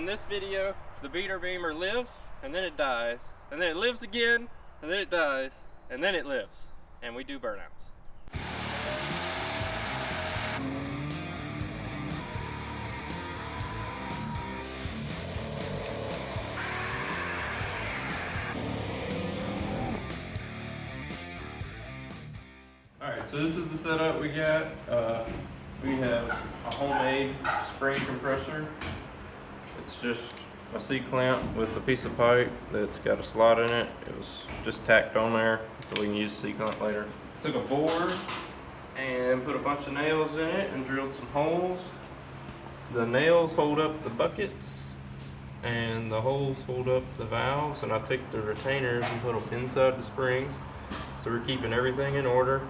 this video, the beater Bimmer lives, and then it dies, and then it lives again, and then it dies, and then it lives. And we do burnouts. Alright, so this is the setup we got. We have a homemade spring compressor. It's just a C-clamp with a piece of pipe that's got a slot in it. It was just tacked on there so we can use the C-clamp later. Took a board and put a bunch of nails in it and drilled some holes. The nails hold up the buckets and the holes hold up the valves, and I take the retainers and put them inside the springs, so we're keeping everything in order.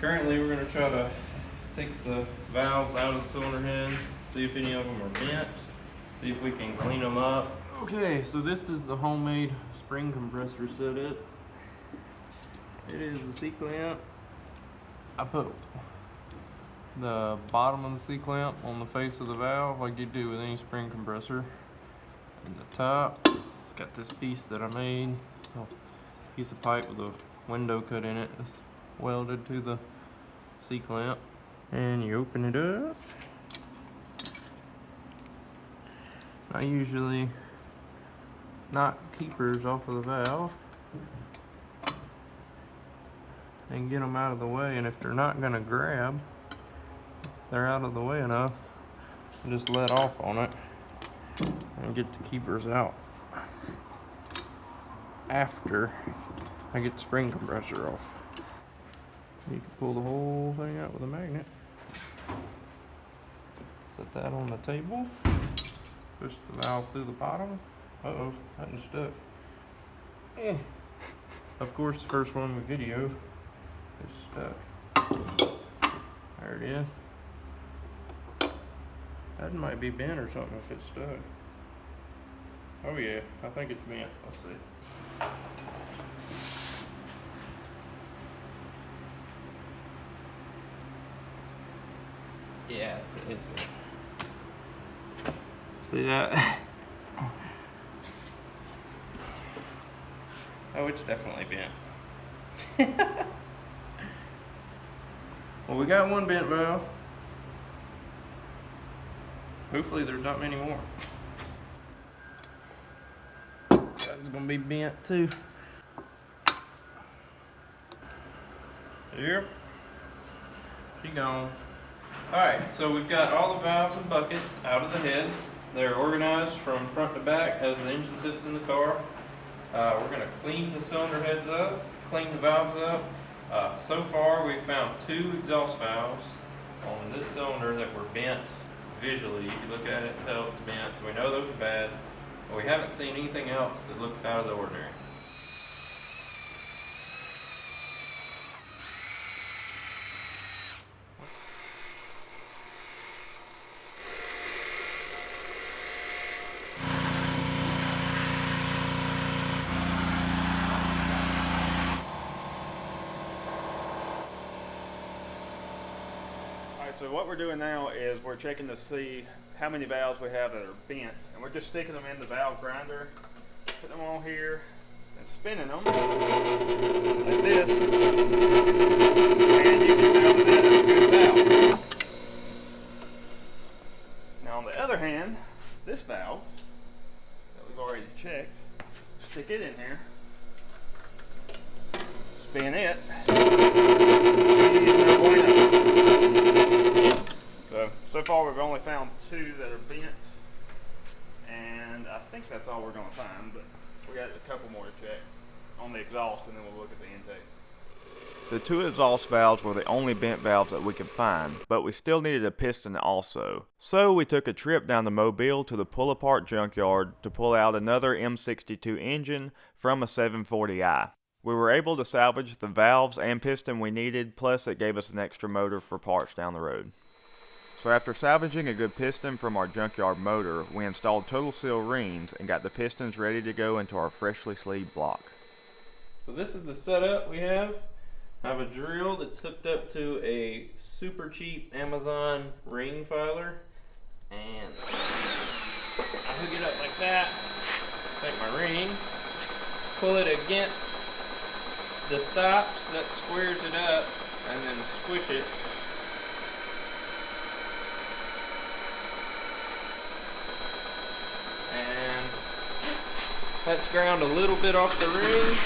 Currently we're going to try to take the valves out of the cylinder heads, see if any of them are bent, see if we can clean them up. Okay, so this is the homemade spring compressor setup. It is the C-clamp. I put the bottom of the C-clamp on the face of the valve like you do with any spring compressor. And the top, it's got this piece that I made, a piece of pipe with a window cut in it. It's welded to the C-clamp. And you open it up. I usually knock keepers off of the valve and get them out of the way, and if they're not going to grab, they're out of the way enough, just let off on it and get the keepers out after I get the spring compressor off. You can pull the whole thing out with a magnet. Set that on the table. Push the valve through the bottom. Uh-oh, that one's stuck. Of course, the first one we video is stuck. There it is. That might be bent or something if it's stuck. Oh yeah, I think it's bent. Let's see. Yeah, it is bent. See that? Oh, it's definitely bent. Well, we got one bent valve. Hopefully there's not many more. That's gonna be bent too. Yep. She gone. Alright, so we've got all the valves and buckets out of the heads. They're organized from front to back as the engine sits in the car. We're going to clean the cylinder heads up, clean the valves up. So far we've found 2 exhaust valves on this cylinder that were bent visually. You can look at it and tell it's bent, so we know those are bad. But we haven't seen anything else that looks out of the ordinary. So what we're doing now is we're checking to see how many valves we have that are bent, and we're just sticking them in the valve grinder, putting them on here, and spinning them like this, and you can tell that that is a good valve. Now on the other hand, this valve that we've already checked, stick it in here, spin it, so far we've only found 2 that are bent, and I think that's all we're going to find, but we got a couple more to check on the exhaust, and then we'll look at the intake. The 2 exhaust valves were the only bent valves that we could find, but we still needed a piston also. So we took a trip down to Mobile to the pull-apart junkyard to pull out another M62 engine from a 740i. We were able to salvage the valves and piston we needed, plus it gave us an extra motor for parts down the road. So after salvaging a good piston from our junkyard motor, we installed total seal rings and got the pistons ready to go into our freshly sleeved block. So this is the setup we have. I have a drill that's hooked up to a super cheap Amazon ring filer, and I hook it up like that. Take my ring, pull it against the stops, that squares it up, and then squish it. And that's ground a little bit off the ring.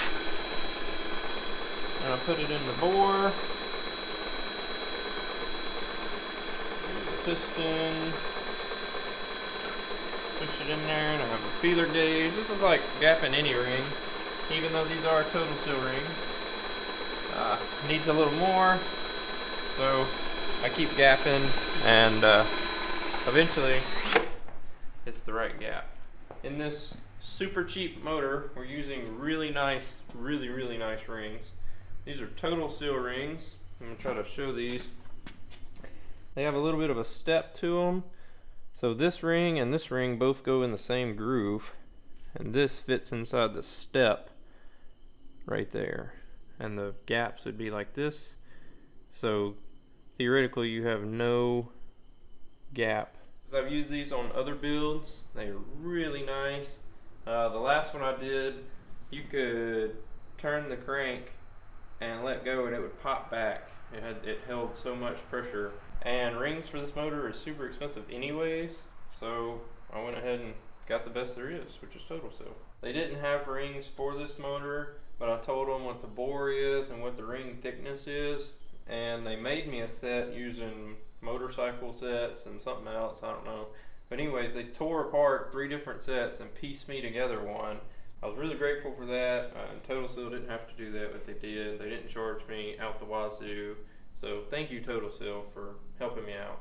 And I put it in the bore. There's the piston. Push it in there, and I have a feeler gauge. This is like gapping any ring, even though these are total seal rings. Needs a little more, so I keep gapping, and eventually it's the right gap. In this super cheap motor, we're using really nice rings. These are total seal rings. I'm gonna try to show these. They have a little bit of a step to them. So this ring and this ring both go in the same groove, and this fits inside the step right there. And the gaps would be like this. So theoretically you have no gap. So I've used these on other builds. They're really nice. The last one I did, you could turn the crank and let go and it would pop back. It held so much pressure. And rings for this motor is super expensive anyways, so I went ahead and got the best there is, which is Total Seal. They didn't have rings for this motor, but I told them what the bore is and what the ring thickness is, and they made me a set using motorcycle sets and something else, I don't know. But anyways, they tore apart 3 different sets and pieced me together one. I was really grateful for that. Total Seal didn't have to do that, but they did. They didn't charge me out the wazoo. So thank you, Total Seal, for helping me out.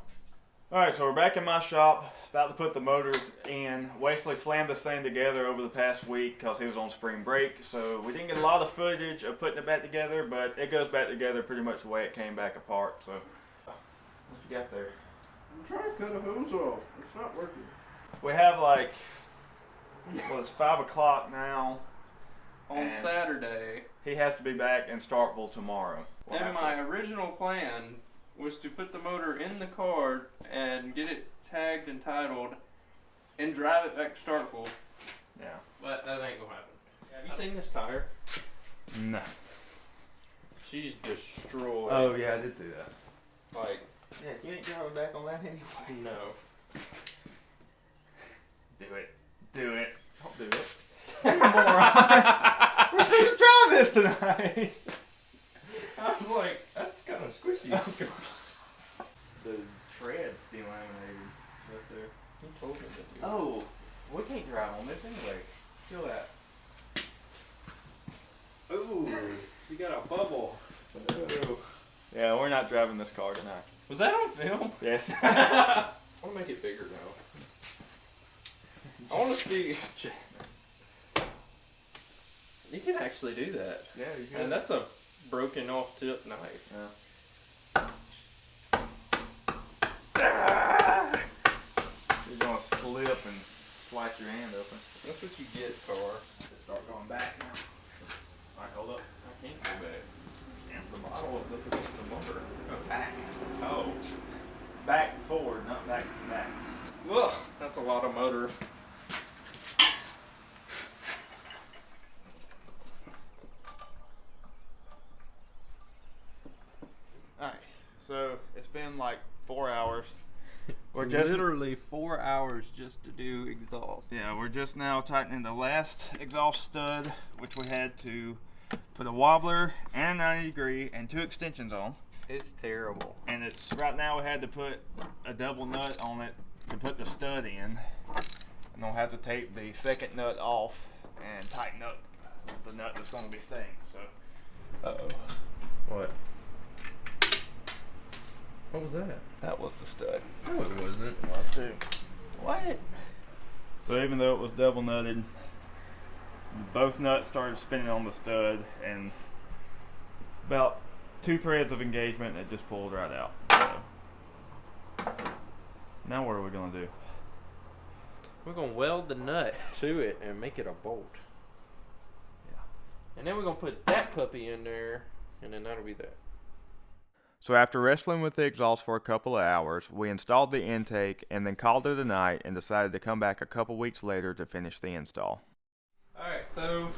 Alright, so we're back in my shop, about to put the motor in. Wesley slammed this thing together over the past week because he was on spring break, so we didn't get a lot of footage of putting it back together, but it goes back together pretty much the way it came back apart. So, what you got there? I'm trying to cut a hose off. It's not working. We have like, well, it's 5 o'clock now. On Saturday. He has to be back in Starkville tomorrow. And my original plan was to put the motor in the car and get it tagged and titled and drive it back to Starkville. Yeah. But that ain't gonna happen. Have you seen this tire? No. She's destroyed. Oh yeah, I did see that. Like, yeah, you ain't driving back on that anyway. No. Do it. Do it. Don't do it. You're a moron. We're supposed to drive this tonight. I was like, that's kind of squishy. The tread's delaminated right there. He told me that. Oh, we can't drive on this anyway. Feel that. Ooh, you got a bubble. Ooh. Yeah, we're not driving this car tonight. Was that on film? Yes. I want to make it bigger now. I want to see. You can actually do that. Yeah, you can. And that's a broken off tip knife. Yeah. You're going to slip and slice your hand open. That's what you get, car. Start going back now. Alright, hold up. I can't go back. And The bottle is up against the lumber. oh, back. Oh. Back forward, not back to back. Ugh, that's a lot of motor. Alright, so it's been like 4 hours. We're just literally 4 hours just to do exhaust. Yeah, we're just now tightening the last exhaust stud, which we had to put a wobbler and a 90 degree and 2 extensions on. It's terrible. And it's right now we had to put a double nut on it to put the stud in. And we'll have to take the second nut off and tighten up the nut that's going to be staying. So, Uh-oh. What? What was that? that was the stud. No, it wasn't. Was too. What? So even though it was double nutted, both nuts started spinning on the stud, and about 2 threads of engagement, it just pulled right out. So, now what are we gonna do? We're gonna weld the nut to it and make it a bolt. Yeah. And then we're gonna put that puppy in there, and then that'll be that. So after wrestling with the exhaust for a couple of hours, we installed the intake and then called it a night and decided to come back a couple weeks later to finish the install. Alright, so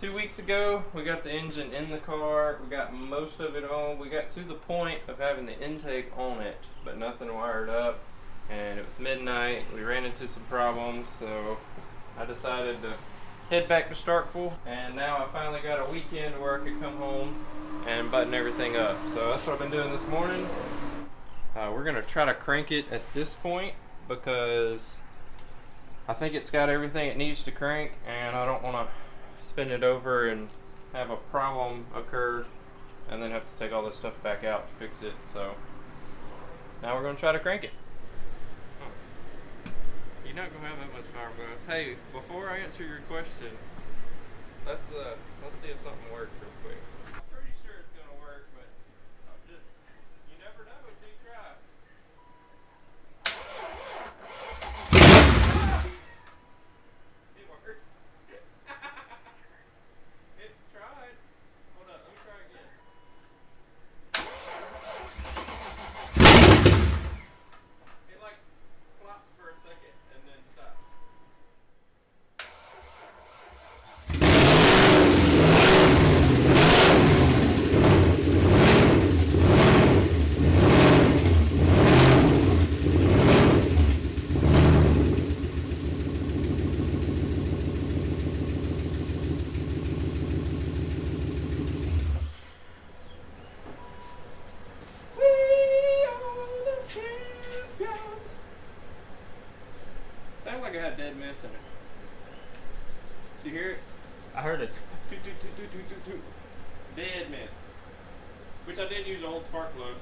2 weeks ago we got the engine in the car, we got most of it on, we got to the point of having the intake on it, but nothing wired up, and it was midnight, we ran into some problems, so I decided to head back to Starkville, and now I finally got a weekend where I could come home and button everything up. So that's what I've been doing this morning. We're gonna try to crank it at this point because I think it's got everything it needs to crank, and I don't want to spin it over and have a problem occur and then have to take all this stuff back out to fix it. So now we're gonna try to crank it. You're not gonna have that much fiberglass. Hey, before I answer your question, let's see if something works real quick. I'm pretty sure it's gonna work, but you never know until you try. It worked. It tried. Hold up, let me try again. It like flops for a second and then stops. Sounded like it had dead miss in it. Did you hear it? I heard it. Dead miss. Which I did use old spark plugs.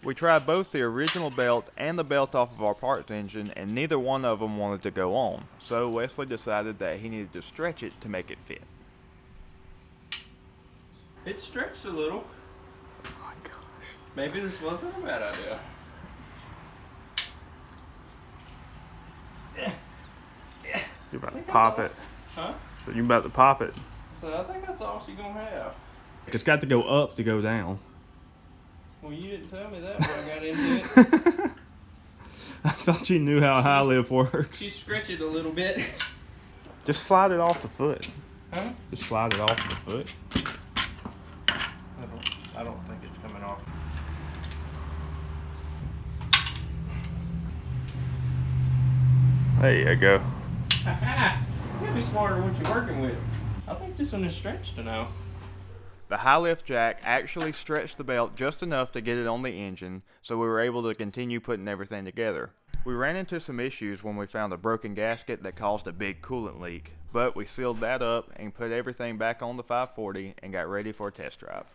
We tried both the original belt and the belt off of our parts engine, and neither one of them wanted to go on. So Wesley decided that he needed to stretch it to make it fit. It stretched a little. Oh my gosh. Maybe this wasn't a bad idea. You're about to pop it. Huh? So you're about to pop it. So I think that's all she's gonna have. It's got to go up to go down. Well, you didn't tell me that when I got into it. I thought you knew how high lift works. She stretched it a little bit. Just slide it off the foot. Huh? Just slide it off the foot. I don't think it's coming off. There you go. You gotta be smarter what you're working with. I think this one is stretched enough. The high lift jack actually stretched the belt just enough to get it on the engine, so we were able to continue putting everything together. We ran into some issues when we found a broken gasket that caused a big coolant leak, but we sealed that up and put everything back on the 540 and got ready for a test drive.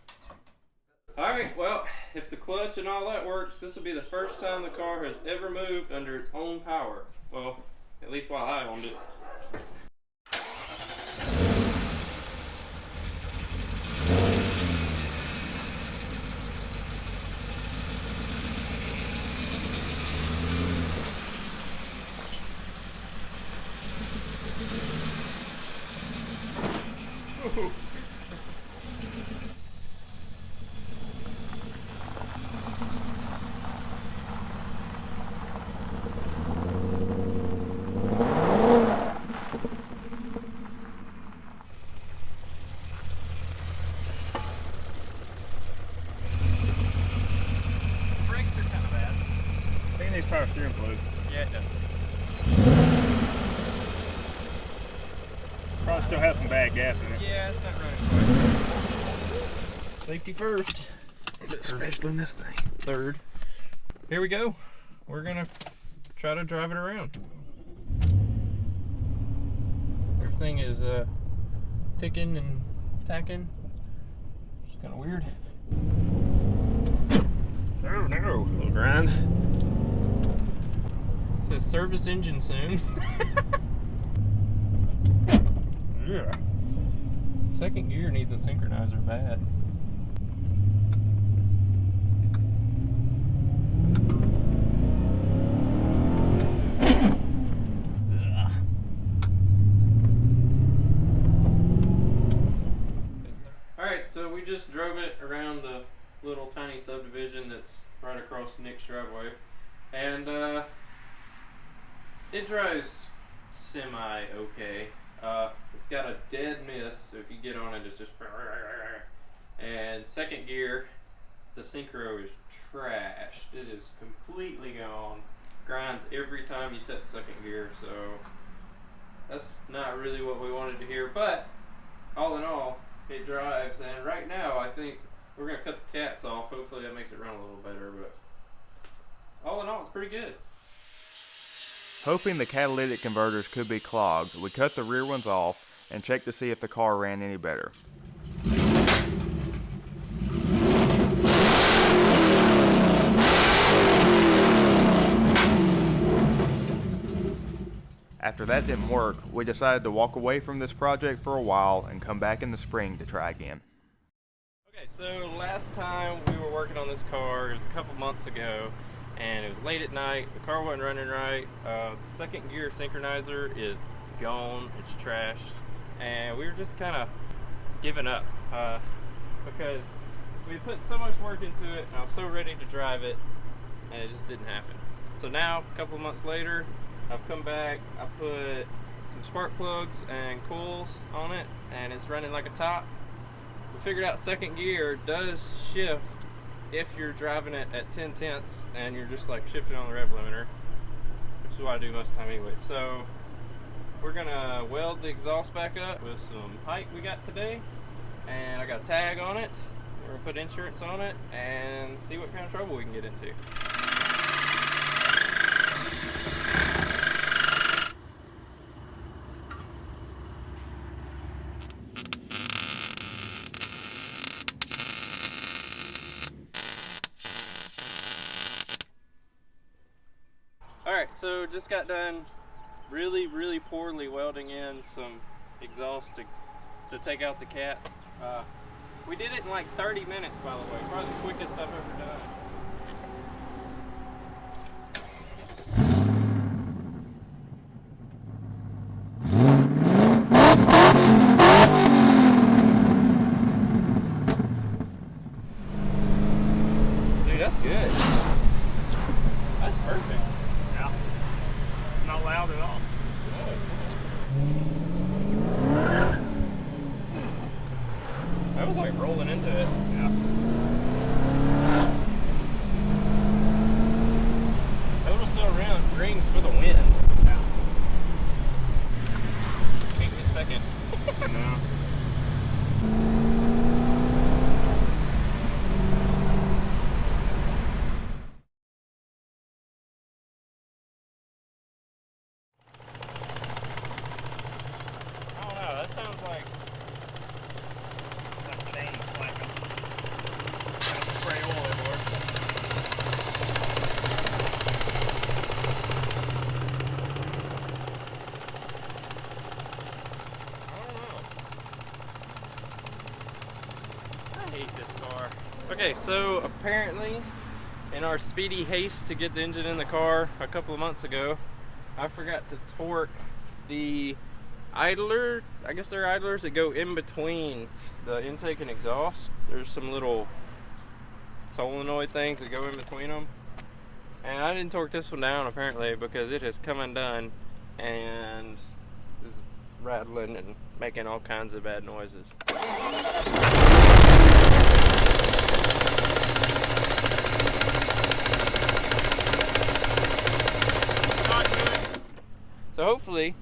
Alright, well, if the clutch and all that works, this will be the first time the car has ever moved under its own power. Well, at least while I owned it. Power steering fluid. Yeah, it does. Probably still has some bad gas in it. Yeah, it's not running quite. Safety first. Especially in this thing. Third. Here we go. We're gonna try to drive it around. Everything is ticking and tacking. It's kind of weird. No, little grind. It says service engine soon. Yeah. Second gear needs a synchronizer bad. Alright, so we just just drove it around the little tiny subdivision that's right across Nick's driveway, and it drives semi okay. It's got a dead miss, so if you get on it, it's just. And second gear, the synchro is trashed. It is completely gone. Grinds every time you touch second gear, so that's not really what we wanted to hear. But all in all, it drives, and right now I think we're gonna cut the cats off. Hopefully that makes it run a little better, but all in all, it's pretty good. Hoping the catalytic converters could be clogged, we cut the rear ones off and checked to see if the car ran any better. After that didn't work, we decided to walk away from this project for a while and come back in the spring to try again. Okay, so last time we were working on this car, it was a couple months ago, and it was late at night. The car wasn't running right. The second gear synchronizer is gone. It's trashed, and we were just kind of giving up because we put so much work into it, and I was so ready to drive it, and it just didn't happen. So now, a couple months later, I've come back. I put some spark plugs and coils on it, and it's running like a top. We figured out second gear does shift if you're driving it at 10/10 and you're just like shifting on the rev limiter, which is what I do most of the time anyway. So we're gonna weld the exhaust back up with some pipe we got today, and I got a tag on it. We're gonna put insurance on it and see what kind of trouble we can get into. Alright, so just got done really poorly welding in some exhaust to take out the cats. We did it in like 30 minutes, by the way. Probably the quickest I've ever done. Dude, that's good. That's perfect. Yeah. Not loud at all. That was like rolling into it. Yeah. Total still around rings for the win. Yeah. Can't get second. No. I don't know, that sounds like Chain slapping. Gotta spray oil everywhere. I don't know. I hate this car. Okay, so apparently in our speedy haste to get the engine in the car a couple of months ago, I forgot to torque the idler. I guess they're idlers that go in between the intake and exhaust. There's some little solenoid things that go in between them, and I didn't torque this one down apparently because it has come undone and is rattling and making all kinds of bad noises. Not good. So hopefully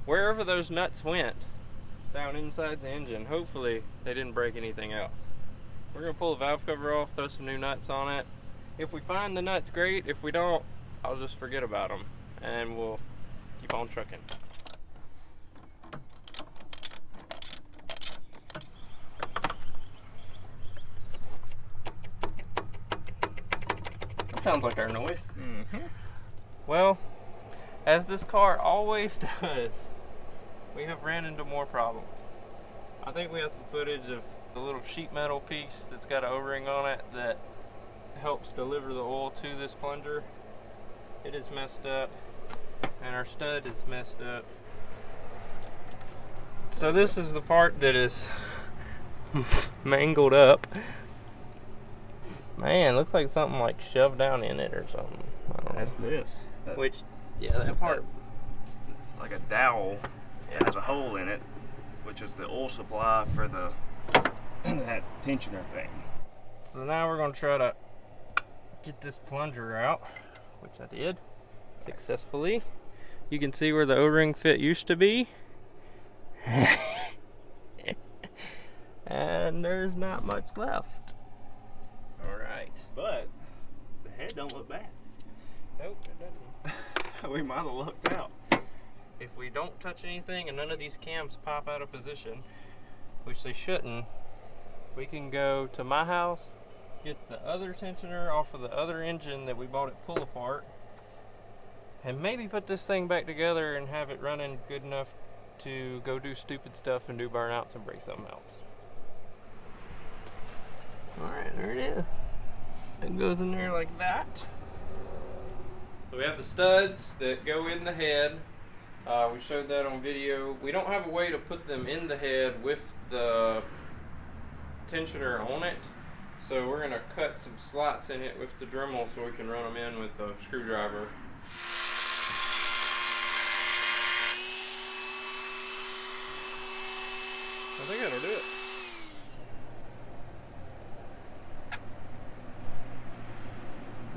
wherever those nuts went down inside the engine, hopefully they didn't break anything else. We're gonna pull the valve cover off, throw some new nuts on it. If we find the nuts, great. If we don't, I'll just forget about them and we'll keep on trucking. That sounds like our noise. Mm-hmm. Well, as this car always does, we have ran into more problems. I think we have some footage of the little sheet metal piece that's got an O-ring on it that helps deliver the oil to this plunger. It is messed up, and our stud is messed up. So this is the part that is mangled up. Man, looks like something like shoved down in it or something. I don't That's know. this. Which, yeah, that part. Like a dowel. It has a hole in it, which is the oil supply for the that tensioner thing. So now we're gonna try to get this plunger out, which I did successfully. You can see where the O-ring fit used to be. And there's not much left. Alright. But the head don't look bad. Nope, it doesn't. We might have lucked out. If we don't touch anything and none of these cams pop out of position, which they shouldn't, we can go to my house, get the other tensioner off of the other engine that we bought at Pull Apart, and maybe put this thing back together and have it running good enough to go do stupid stuff and do burnouts and break something else. Alright, there it is. It goes in there like that. So we have the studs that go in the head. We showed that on video. We don't have a way to put them in the head with the tensioner on it. So we're going to cut some slots in it with the Dremel so we can run them in with a screwdriver. I think that'll do it.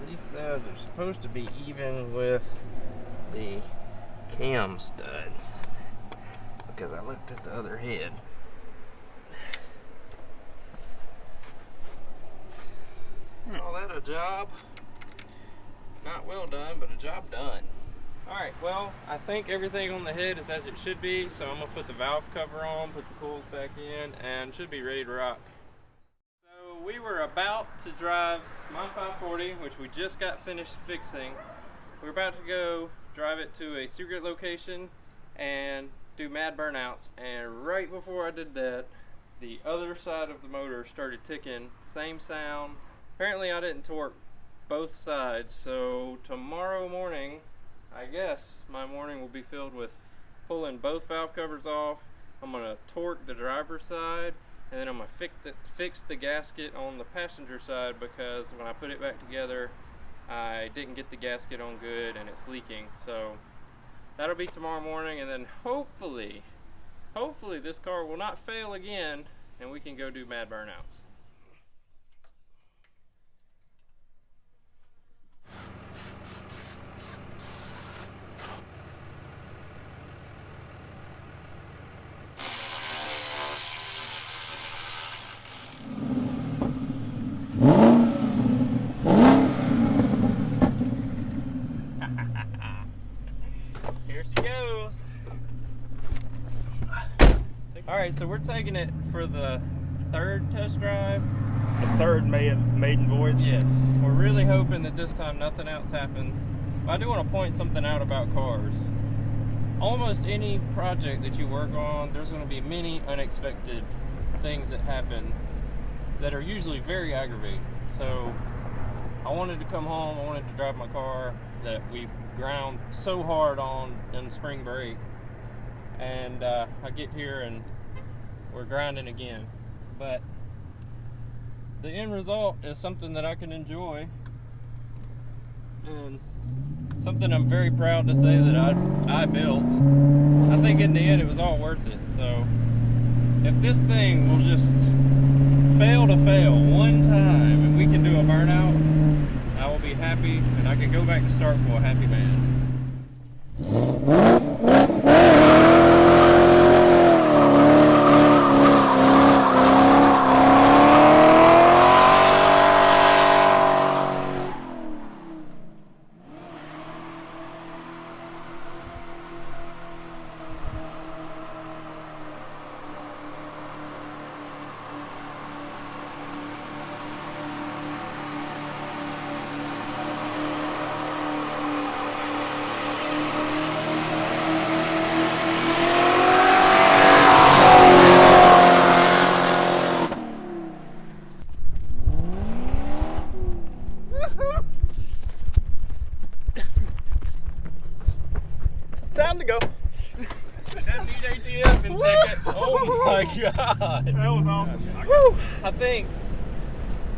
These studs are supposed to be even with the cam studs because I looked at the other head. Call that a job? Not well done, but a job done. Alright, well, I think everything on the head is as it should be, so I'm going to put the valve cover on, put the coils back in, and should be ready to rock. So we were about to drive my 540, which we just got finished fixing. We're about to go drive it to a secret location and do mad burnouts, and right before I did that, the other side of the motor started ticking, same sound. Apparently I didn't torque both sides, so tomorrow morning, I guess my morning will be filled with pulling both valve covers off. I'm going to torque the driver's side, and then I'm going to fix the gasket on the passenger side because when I put it back together, I didn't get the gasket on good and it's leaking. So that'll be tomorrow morning, and then hopefully this car will not fail again and we can go do mad burnouts. Here she goes. Alright, so we're taking it for the third test drive. The third maiden voyage? Yes. We're really hoping that this time nothing else happens. But I do want to point something out about cars. Almost any project that you work on, there's going to be many unexpected things that happen that are usually very aggravating. So I wanted to come home, I wanted to drive my car that we ground so hard on in spring break, and I get here and we're grinding again. But the end result is something that I can enjoy and something I'm very proud to say that I built. I think in the end it was all worth it. So if this thing will just fail to fail one time and we can do a burnout, I will be happy and I can go back to Starkville a happy man. Time to go. Doesn't need ATF in second. Oh my god. That was awesome. I think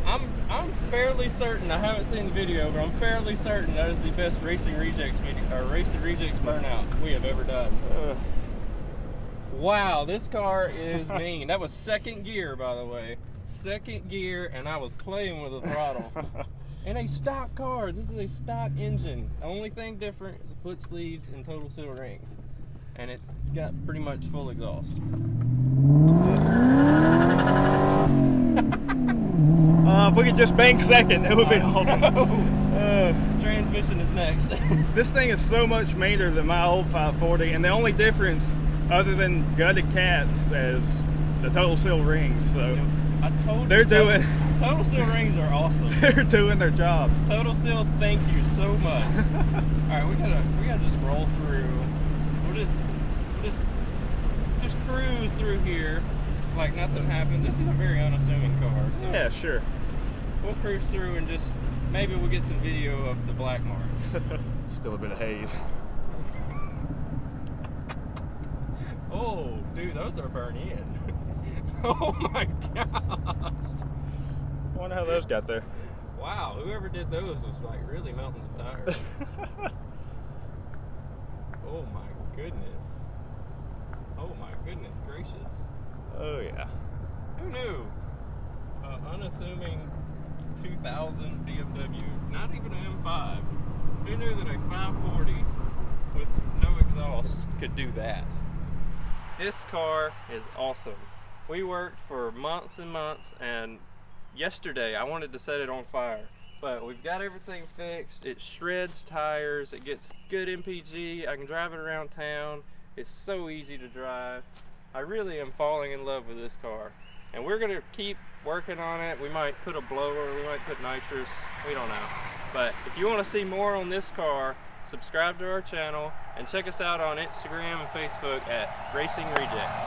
I'm fairly certain, I haven't seen the video, but I'm fairly certain that is the best Racing Rejects video, or Racing Rejects burnout we have ever done. Wow, this car is mean. That was second gear, by the way. Second gear, and I was playing with the throttle. In a stock car, this is a stock engine. The only thing different is the foot sleeves and total seal rings. And it's got pretty much full exhaust. If we could just bank second, it would be awesome. Transmission is next. This thing is so much meaner than my old 540, and the only difference, other than gutted cats, is the total seal rings. So I told they're you, doing. Total seal rings are awesome. They're doing their job. Total seal, thank you so much. All right, we gotta just roll through. We'll just cruise through here like nothing happened. This is a very unassuming car. So Yeah, sure. we'll cruise through and just maybe we'll get some video of the black marks. Still a bit of haze. Oh, dude, those are burnt in. Oh my gosh. I wonder how those got there. Wow, whoever did those was like really melting some tires. Oh my goodness. Oh my goodness gracious. Oh yeah. Who knew? Unassuming 2000 BMW, not even an M5. Who knew that a 540 with no exhaust could do that? This car is awesome. We worked for months and months, and yesterday I wanted to set it on fire, but we've got everything fixed. It shreds tires, it gets good MPG, I can drive it around town. It's so easy to drive. I really am falling in love with this car, and we're gonna keep working on it. We might put a blower, we might put nitrous, we don't know. But if you want to see more on this car, subscribe to our channel and check us out on Instagram and Facebook at Racing Rejects.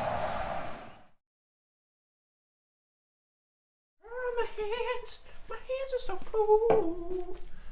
Oh, my hands are so cold.